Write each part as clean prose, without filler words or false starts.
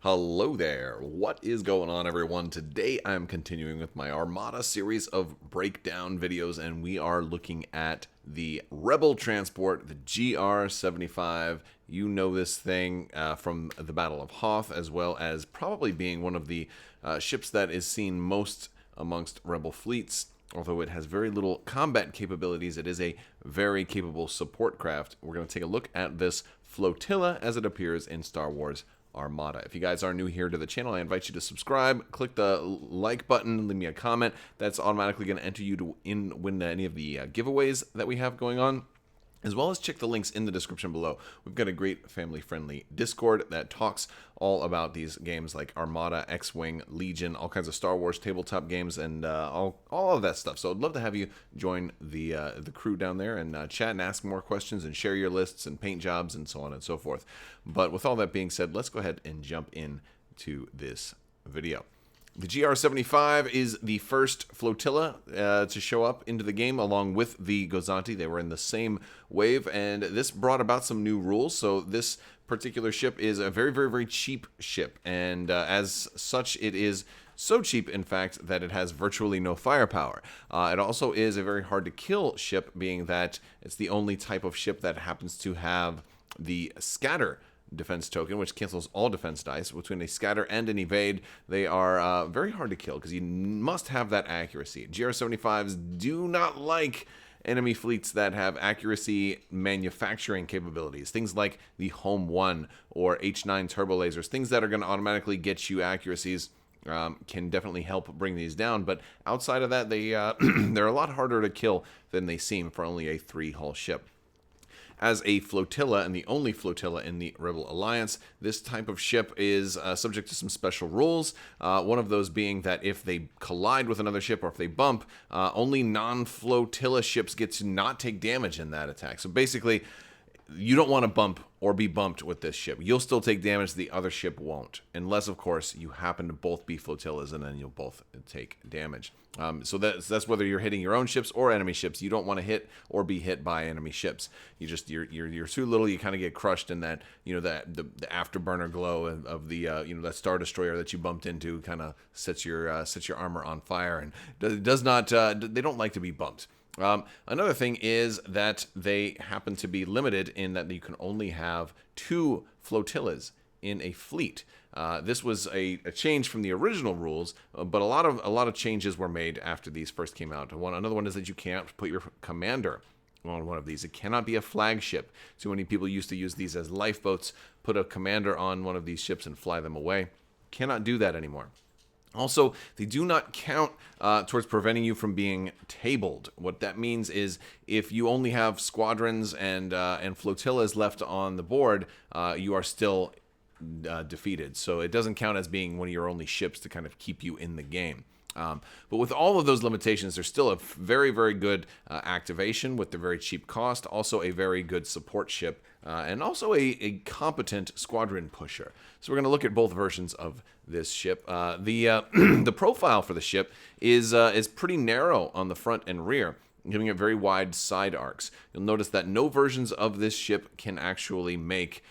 Hello there. What is going on, everyone? Today I'm continuing with my Armada series of breakdown videos, and we are looking at the Rebel transport, the GR-75. You know this thing from the Battle of Hoth, as well as probably being one of the ships that is seen most amongst Rebel fleets. Although it has very little combat capabilities, it is a very capable support craft. We're going to take a look at this flotilla as it appears in Star Wars Armada. If you guys are new here to the channel, I invite you to subscribe, click the like button, leave me a comment. That's automatically going to enter you to win any of the giveaways that we have going on, as well as check the links in the description below. We've got a great family-friendly Discord that talks all about these games like Armada, X-Wing, Legion, all kinds of Star Wars tabletop games, and all of that stuff. So I'd love to have you join the crew down there and chat and ask more questions and share your lists and paint jobs and so on and so forth. But with all that being said, let's go ahead and jump into this video. The GR-75 is the first flotilla to show up into the game along with the Gozanti. They were in the same wave, and this brought about some new rules. So this particular ship is a very, very, very cheap ship, and as such, it is so cheap, in fact, that it has virtually no firepower. It also is a very hard-to-kill ship, being that it's the only type of ship that happens to have the scatter defense token, which cancels all defense dice. Between a scatter and an evade, they are very hard to kill because you must have that accuracy. GR-75s do not like enemy fleets that have accuracy manufacturing capabilities. Things like the Home 1 or H9 turbo lasers, things that are going to automatically get you accuracies, can definitely help bring these down. But outside of that, they they're a lot harder to kill than they seem for only a 3-hull ship. As a flotilla, and the only flotilla in the Rebel Alliance, this type of ship is subject to some special rules. One of those being that if they collide with another ship or if they bump, only non-flotilla ships get to not take damage in that attack. So basically, you don't want to bump or be bumped with this ship. You'll still take damage, the other ship won't. Unless, of course, you happen to both be flotillas, and then you'll both take damage. So that's whether you're hitting your own ships or enemy ships. You don't want to hit or be hit by enemy ships. You're too little. You kind of get crushed in that, the afterburner glow of the that Star Destroyer that you bumped into kind of sets your armor on fire, and does not. They don't like to be bumped. Another thing is that they happen to be limited in that you can only have 2 flotillas in a fleet. This was a change from the original rules, but a lot of changes were made after these first came out. Another one is that you can't put your commander on one of these. It cannot be a flagship. Too many people used to use these as lifeboats, put a commander on one of these ships and fly them away. Cannot do that anymore. Also, they do not count towards preventing you from being tabled. What that means is if you only have squadrons and flotillas left on the board, you are still defeated. So it doesn't count as being one of your only ships to kind of keep you in the game. But with all of those limitations, there's still a very, very good activation with the very cheap cost, also a very good support ship, and also a competent squadron pusher. So we're going to look at both versions of this ship. The profile for the ship is pretty narrow on the front and rear, giving it very wide side arcs. You'll notice that no versions of this ship can actually make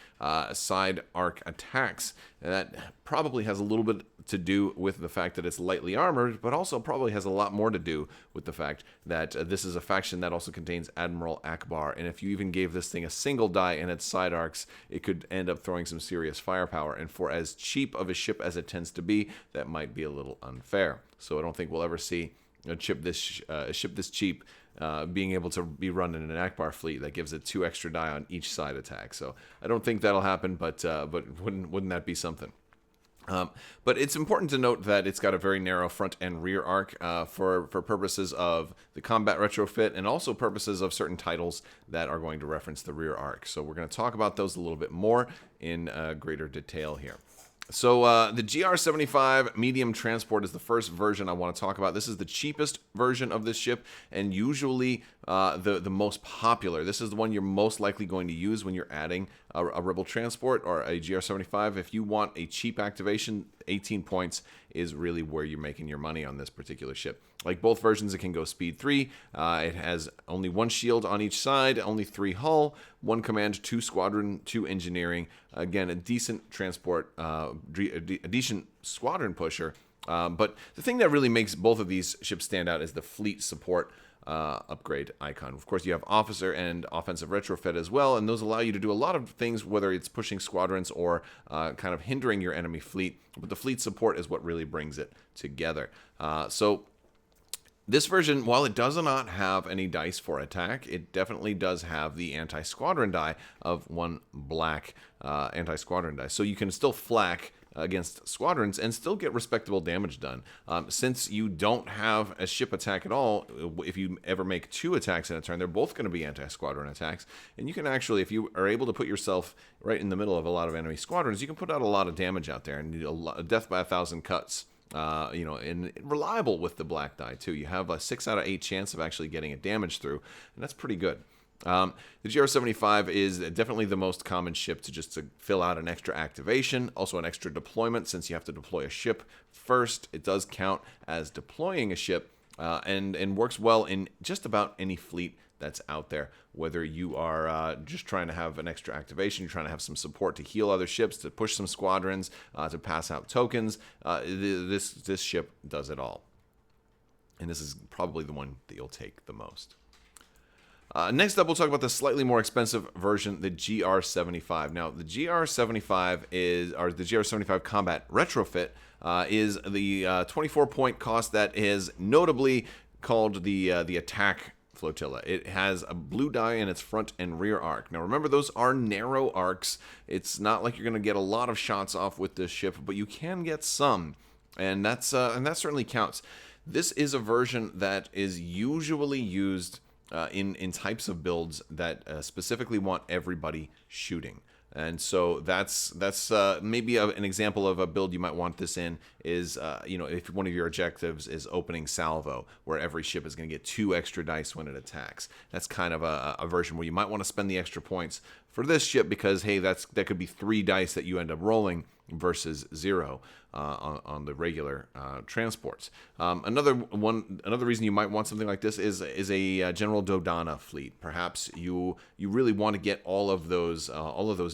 side arc attacks. That probably has a little bit to do with the fact that it's lightly armored, but also probably has a lot more to do with the fact that this is a faction that also contains Admiral Akbar, and if you even gave this thing a single die in its side arcs, it could end up throwing some serious firepower, and for as cheap of a ship as it tends to be, that might be a little unfair. So I don't think we'll ever see a ship this cheap being able to be run in an Akbar fleet that gives it 2 extra die on each side attack. So I don't think that'll happen, but wouldn't that be something? But it's important to note that it's got a very narrow front and rear arc for purposes of the combat retrofit and also purposes of certain titles that are going to reference the rear arc. So we're going to talk about those a little bit more in greater detail here. So the GR-75 medium transport is the first version I want to talk about. This is the cheapest version of this ship, and usually the most popular. This is the one you're most likely going to use when you're adding a Rebel transport or a GR-75. If you want a cheap activation, 18 points is really where you're making your money on this particular ship. Like both versions, it can go speed 3. It has only 1 shield on each side, only 3 hull, 1 command, 2 squadron, 2 engineering. Again, a decent transport, a decent squadron pusher. But the thing that really makes both of these ships stand out is the fleet support upgrade icon. Of course, you have officer and offensive retrofit as well, and those allow you to do a lot of things, whether it's pushing squadrons or kind of hindering your enemy fleet. But the fleet support is what really brings it together. So this version, while it does not have any dice for attack, it definitely does have the anti-squadron die of 1 black anti-squadron die. So you can still flak against squadrons and still get respectable damage done. Since you don't have a ship attack at all, if you ever make 2 attacks in a turn, they're both going to be anti-squadron attacks. And you can actually, if you are able to put yourself right in the middle of a lot of enemy squadrons, you can put out a lot of damage out there, and a death by 1,000 cuts. And reliable with the black die too. You have a 6 out of 8 chance of actually getting a damage through, and that's pretty good. The GR-75 is definitely the most common ship to fill out an extra activation, also an extra deployment. Since you have to deploy a ship first, it does count as deploying a ship, and works well in just about any fleet that's out there. Whether you are just trying to have an extra activation, you're trying to have some support to heal other ships, to push some squadrons, to pass out tokens, this ship does it all. And this is probably the one that you'll take the most. Next up, we'll talk about the slightly more expensive version, the GR-75. Now, the GR-75 or the GR-75 Combat Retrofit, is the 24-point cost that is notably called the Attack Flotilla. It has a blue die in its front and rear arc. Now, remember, those are narrow arcs. It's not like you're going to get a lot of shots off with this ship, but you can get some, and that certainly counts. This is a version that is usually used in types of builds that specifically want everybody shooting. And so that's maybe an example of a build you might want this in is, if one of your objectives is opening salvo, where every ship is going to get 2 extra dice when it attacks. That's kind of a version where you might want to spend the extra points for this ship because, hey, that could be 3 dice that you end up rolling versus 0 on the regular transports. Another reason you might want something like this is a General Dodonna fleet. Perhaps you really want to get all of those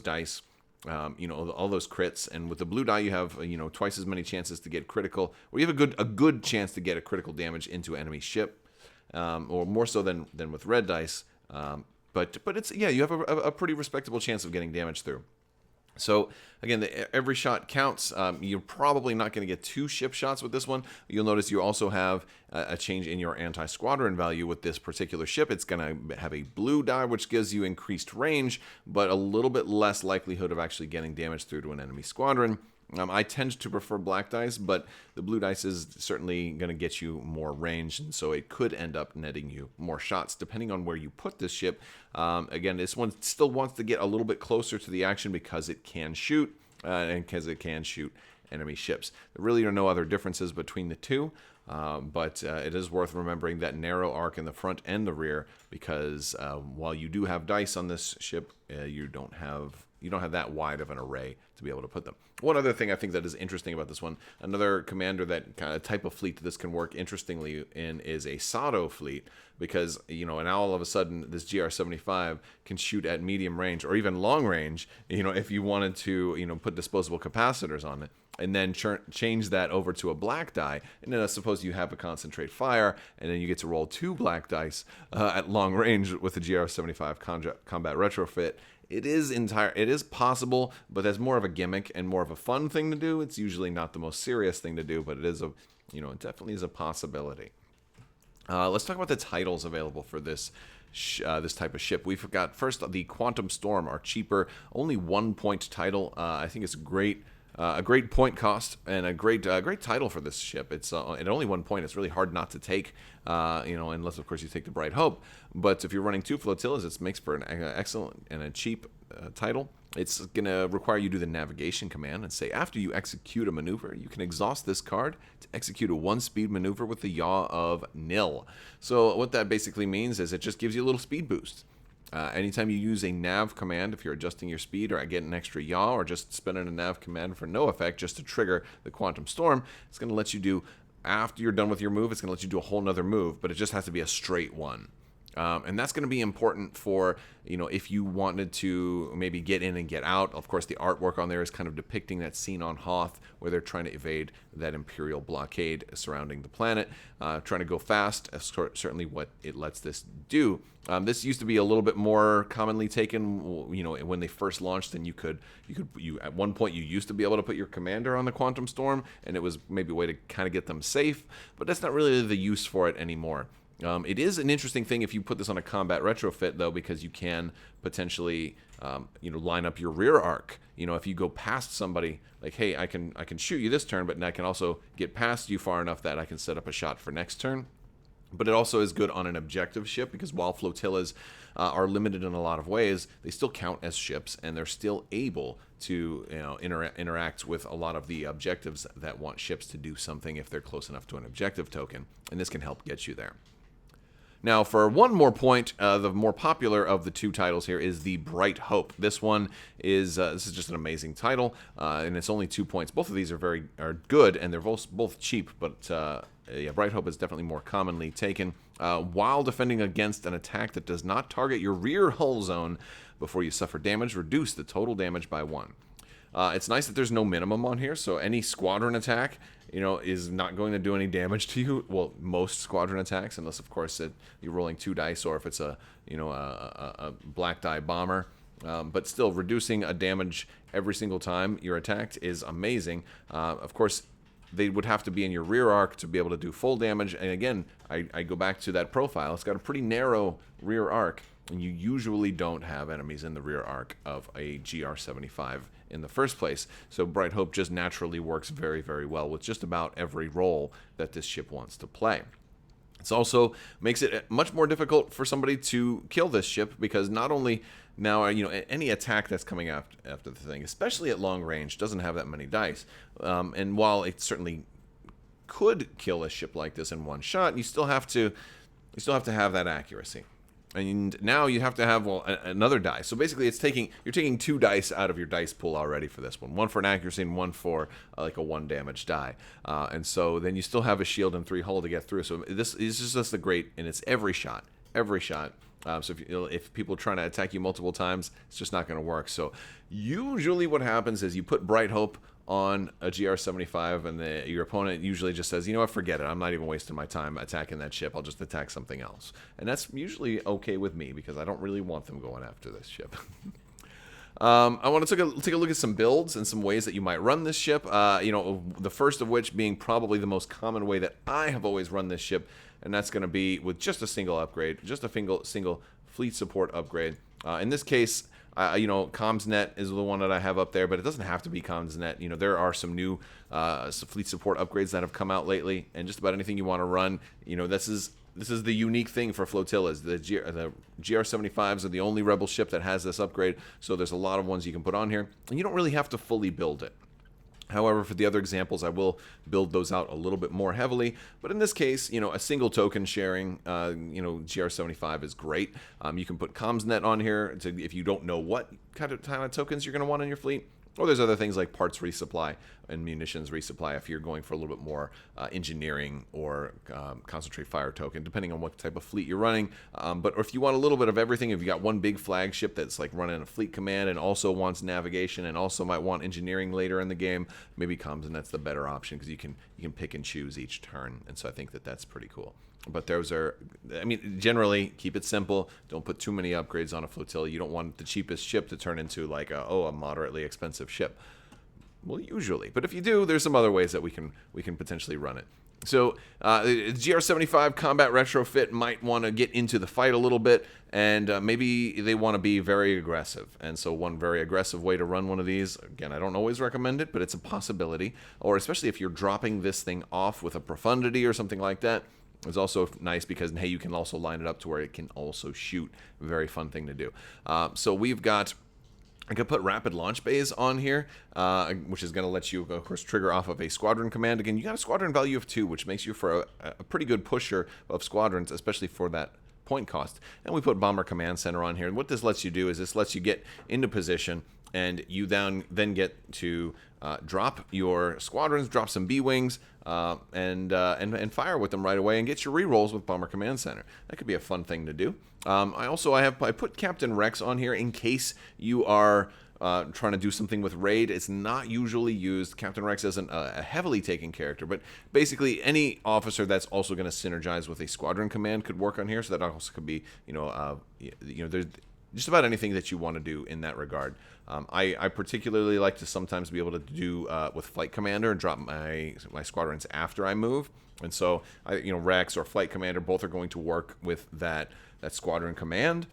dice, all those crits, and with the blue die you have twice as many chances to get critical, or you have a good chance to get a critical damage into enemy ship, or more so than with red dice. But it's, you have a pretty respectable chance of getting damage through. So again, every shot counts. You're probably not going to get 2 ship shots with this one. You'll notice you also have a change in your anti-squadron value with this particular ship. It's going to have a blue die, which gives you increased range, but a little bit less likelihood of actually getting damage through to an enemy squadron. I tend to prefer black dice, but the blue dice is certainly going to get you more range, and so it could end up netting you more shots, depending on where you put this ship. Again, this one still wants to get a little bit closer to the action because it can shoot, and because it can shoot enemy ships. There really are no other differences between the two, but it is worth remembering that narrow arc in the front and the rear, because while you do have dice on this ship, you don't have that wide of an array to be able to put them. One other thing I think that is interesting about this one, another commander that kind of type of fleet that this can work interestingly in is a Sato fleet, because now all of a sudden this GR-75 can shoot at medium range or even long range, if you wanted to put disposable capacitors on it, and then change that over to a black die, and then suppose you have a concentrate fire, and then you get to roll 2 black dice at long range with the GR-75 Combat Retrofit. It is possible, but that's more of a gimmick and more of a fun thing to do. It's usually not the most serious thing to do, but it is it definitely is a possibility. Let's talk about the titles available for this type of ship. We've got first the Quantum Storm, our cheaper, only 1-point title. I think it's a great point cost and a great title for this ship. It's at only 1 point. It's really hard not to take, unless of course you take the Bright Hope. But if you're running 2 flotillas, it makes for an excellent and a cheap title. It's going to require you to do the navigation command and say, after you execute a maneuver, you can exhaust this card to execute a 1-speed maneuver with the yaw of nil. So what that basically means is it just gives you a little speed boost. Anytime you use a nav command, if you're adjusting your speed or get an extra yaw or just spinning a nav command for no effect just to trigger the Quantum Storm, it's going to let you do, after you're done with your move, it's going to let you do a whole nother move, but it just has to be a straight one. And that's going to be important for, if you wanted to maybe get in and get out. Of course, the artwork on there is kind of depicting that scene on Hoth where they're trying to evade that Imperial blockade surrounding the planet. Trying to go fast, certainly what it lets this do. This used to be a little bit more commonly taken, when they first launched, and you at one point you used to be able to put your commander on the Quantum Storm, and it was maybe a way to kind of get them safe, but that's not really the use for it anymore. It is an interesting thing if you put this on a combat retrofit, though, because you can potentially, line up your rear arc. If you go past somebody, like, hey, I can shoot you this turn, but I can also get past you far enough that I can set up a shot for next turn. But it also is good on an objective ship, because while flotillas are limited in a lot of ways, they still count as ships, and they're still able to interact with a lot of the objectives that want ships to do something if they're close enough to an objective token, and this can help get you there. Now, for one more point, the more popular of the two titles here is the Bright Hope. This one is this is just an amazing title, and it's only 2 points. Both of these are good, and they're both cheap, but Bright Hope is definitely more commonly taken. While defending against an attack that does not target your rear hull zone before you suffer damage, reduce the total damage by 1. It's nice that there's no minimum on here, so any squadron attack, is not going to do any damage to you. Well, most squadron attacks, unless of course you're rolling 2 dice, or if it's a black die bomber. But still, reducing a damage every single time you're attacked is amazing. Of course, they would have to be in your rear arc to be able to do full damage. And again, I go back to that profile. It's got a pretty narrow rear arc, and you usually don't have enemies in the rear arc of a GR-75 in the first place. So Bright Hope just naturally works very, very well with just about every role that this ship wants to play. It also makes it much more difficult for somebody to kill this ship, because not only now, any attack that's coming after the thing, especially at long range, doesn't have that many dice. And while it certainly could kill a ship like this in one shot, you still have to have that accuracy. And now you have to have, another die. So basically, you're taking 2 dice out of your dice pool already for this one. One for an accuracy and one for like a 1 damage die. And so then you still have a shield and 3 hull to get through. So this is just the great, and it's every shot. So if people are trying to attack you multiple times, it's just not going to work. So usually what happens is you put Bright Hope on a GR-75, and your opponent usually just says, forget it. I'm not even wasting my time attacking that ship. I'll just attack something else. And that's usually okay with me, because I don't really want them going after this ship. I want to take a look at some builds and some ways that you might run this ship. The first of which being probably the most common way that I have always run this ship, and that's going to be with just a single upgrade, just a single fleet support upgrade. In this case, CommsNet is the one that I have up there, but it doesn't have to be CommsNet. There are some new fleet support upgrades that have come out lately, and just about anything you want to run. This is the unique thing for flotillas. The GR-75s are the only Rebel ship that has this upgrade, so there's a lot of ones you can put on here, and you don't really have to fully build it. However, for the other examples, I will build those out a little bit more heavily. But in this case, a single token sharing, GR-75 is great. You can put CommsNet on here if you don't know what kind of tokens you're going to want in your fleet. Or there's other things like parts resupply and munitions resupply if you're going for a little bit more engineering or concentrate fire token, depending on what type of fleet you're running. But if you want a little bit of everything, if you got one big flagship that's like running a fleet command and also wants navigation and also might want engineering later in the game, maybe CommsNet's the better option, because you can pick and choose each turn. And so I think that's pretty cool. But those are, generally, keep it simple. Don't put too many upgrades on a flotilla. You don't want the cheapest ship to turn into like a moderately expensive ship. Well, usually. But if you do, there's some other ways that we can potentially run it. So GR-75 Combat Retrofit might want to get into the fight a little bit, and maybe they want to be very aggressive. And so one very aggressive way to run one of these, again, I don't always recommend it, but it's a possibility. Or especially if you're dropping this thing off with a profundity or something like that, it's also nice because, hey, you can also line it up to where it can also shoot. Very fun thing to do. So we've got I could put rapid launch bays on here, which is going to let you, of course, trigger off of a squadron command. Again, you got a squadron value of 2, which makes you for a pretty good pusher of squadrons, especially for that point cost. And we put bomber command center on here. And what this lets you do is this lets you get into position, and you then get to drop your squadrons, drop some B-wings, and fire with them right away, and get your rerolls with bomber command center. That could be a fun thing to do. I put Captain Rex on here in case you are trying to do something with raid. It's not usually used. Captain Rex isn't a heavily taken character, but basically any officer that's also going to synergize with a squadron command could work on here. So that also could be, there's just about anything that you want to do in that regard. I particularly like to sometimes be able to do with Flight Commander and drop my squadrons after I move. And so, Rex or Flight Commander both are going to work with that squadron command.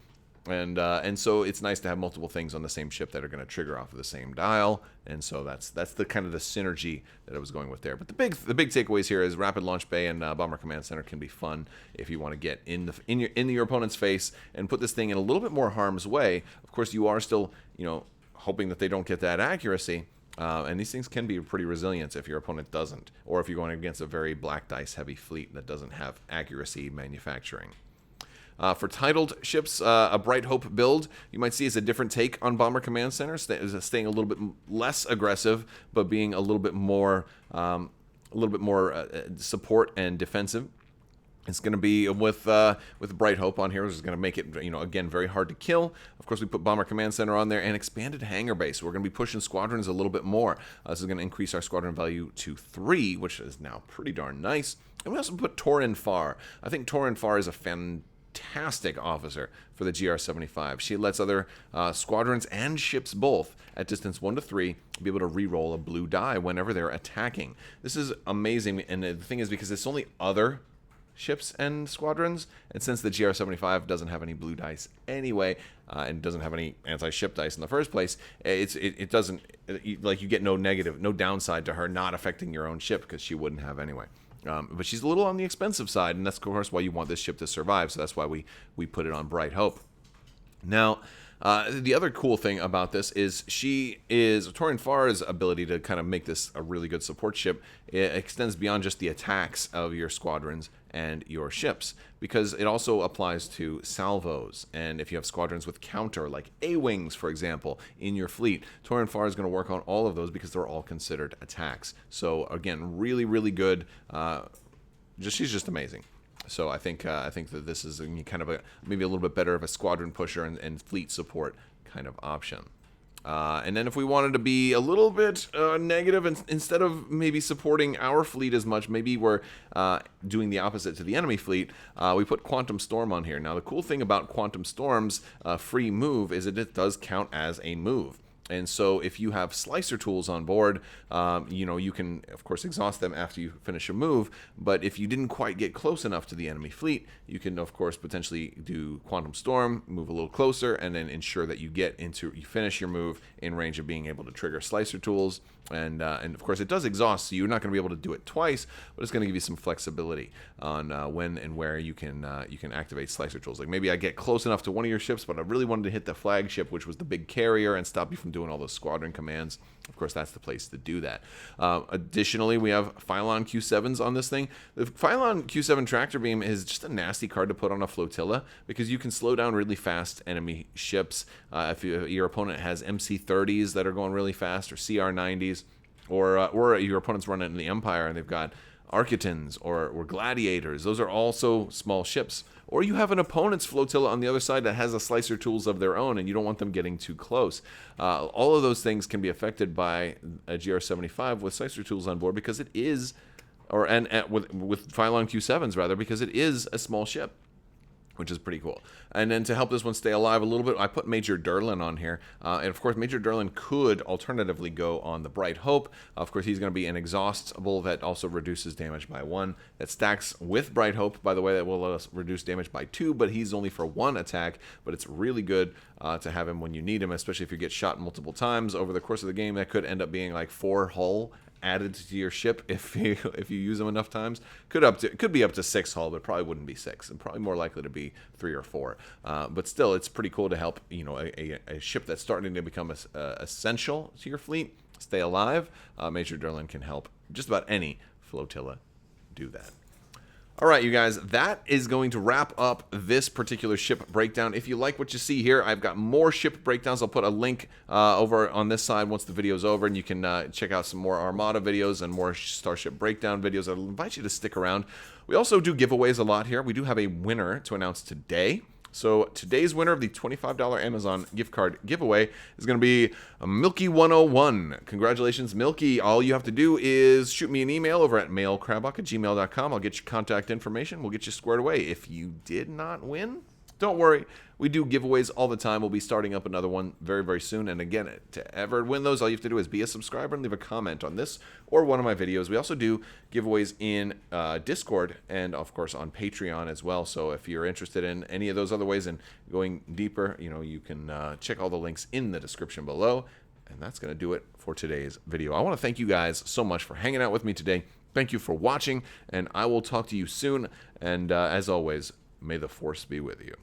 And so it's nice to have multiple things on the same ship that are going to trigger off of the same dial. And so that's the kind of the synergy that I was going with there. But the big takeaways here is rapid launch bay and bomber command center can be fun if you want to get in your opponent's face and put this thing in a little bit more harm's way. Of course, you are still hoping that they don't get that accuracy. And these things can be pretty resilient if your opponent doesn't, or if you're going against a very black dice heavy fleet that doesn't have accuracy manufacturing. For titled ships, a Bright Hope build, you might see is a different take on Bomber Command Center, staying a little bit less aggressive, but being a little bit more support and defensive. It's going to be with Bright Hope on here, which is going to make it, again, very hard to kill. Of course, we put Bomber Command Center on there and expanded hangar base. So we're going to be pushing squadrons a little bit more. This is going to increase our squadron value to 3, which is now pretty darn nice. And we also put Torin Farr. I think Torin Farr is a fantastic officer for the GR-75. She lets other squadrons and ships both at distance 1 to 3 be able to re-roll a blue die whenever they're attacking. This is amazing, and the thing is, because it's only other ships and squadrons, and since the GR-75 doesn't have any blue dice anyway, and doesn't have any anti-ship dice in the first place, it doesn't, you get no downside to her not affecting your own ship, because she wouldn't have anyway. But she's a little on the expensive side, and that's, of course, why you want this ship to survive, so that's why we put it on Bright Hope. Now, the other cool thing about this is Torin Farr's ability to kind of make this a really good support ship. It extends beyond just the attacks of your squadrons and your ships, because it also applies to salvos. And if you have squadrons with counter, like A-Wings, for example, in your fleet, Torin Farr is going to work on all of those because they're all considered attacks. So again, really, really good. She's just amazing. So I think that this is kind of maybe a little bit better of a squadron pusher and fleet support kind of option. And then if we wanted to be a little bit negative, and instead of maybe supporting our fleet as much, maybe we're doing the opposite to the enemy fleet, we put Quantum Storm on here. Now, the cool thing about Quantum Storm's free move is that it does count as a move. And so if you have slicer tools on board, you can, of course, exhaust them after you finish a move. But if you didn't quite get close enough to the enemy fleet, you can, of course, potentially do Quantum Storm, move a little closer, and then ensure that you finish your move in range of being able to trigger slicer tools. And of course, it does exhaust, so you're not going to be able to do it twice, but it's going to give you some flexibility on when and where you can activate slicer tools. Like maybe I get close enough to one of your ships, but I really wanted to hit the flagship, which was the big carrier, and stop you from doing all those squadron commands. Of course, that's the place to do that. Additionally, we have Phylon Q7s on this thing. The Phylon Q7 Tractor Beam is just a nasty card to put on a flotilla, because you can slow down really fast enemy ships. If your opponent has MC-30s that are going really fast, or CR-90s, or your opponent's running in the Empire and they've got Architons or Gladiators. Those are also small ships. Or you have an opponent's flotilla on the other side that has a slicer tools of their own, and you don't want them getting too close. All of those things can be affected by a GR-75 with slicer tools on board, because it is, with Phylon Q7s rather, because it is a small ship, which is pretty cool. And then to help this one stay alive a little bit, I put Major Durlin on here. And of course, Major Durlin could alternatively go on the Bright Hope. Of course, he's going to be an exhaustible that also reduces damage by 1. That stacks with Bright Hope, by the way, that will let us reduce damage by 2, but he's only for 1 attack. But it's really good to have him when you need him, especially if you get shot multiple times over the course of the game. That could end up being like 4 hull added to your ship if you use them enough times. Could be up to 6 hull, but probably wouldn't be 6, and probably more likely to be 3 or 4. But still, it's pretty cool to help a ship that's starting to become essential to your fleet stay alive. Major Durlin can help just about any flotilla do that. All right, you guys, that is going to wrap up this particular ship breakdown. If you like what you see here, I've got more ship breakdowns. I'll put a link over on this side once the video's over, and you can check out some more Armada videos and more Starship breakdown videos. I'll invite you to stick around. We also do giveaways a lot here. We do have a winner to announce today. So today's winner of the $25 Amazon gift card giveaway is going to be Milky101. Congratulations, Milky. All you have to do is shoot me an email over at mailcrabbok@gmail.com. I'll get your contact information. We'll get you squared away. If you did not win, don't worry. We do giveaways all the time. We'll be starting up another one very, very soon. And again, to ever win those, all you have to do is be a subscriber and leave a comment on this or one of my videos. We also do giveaways in Discord and, of course, on Patreon as well. So if you're interested in any of those other ways and going deeper, you can check all the links in the description below. And that's going to do it for today's video. I want to thank you guys so much for hanging out with me today. Thank you for watching, and I will talk to you soon. And as always, may the Force be with you.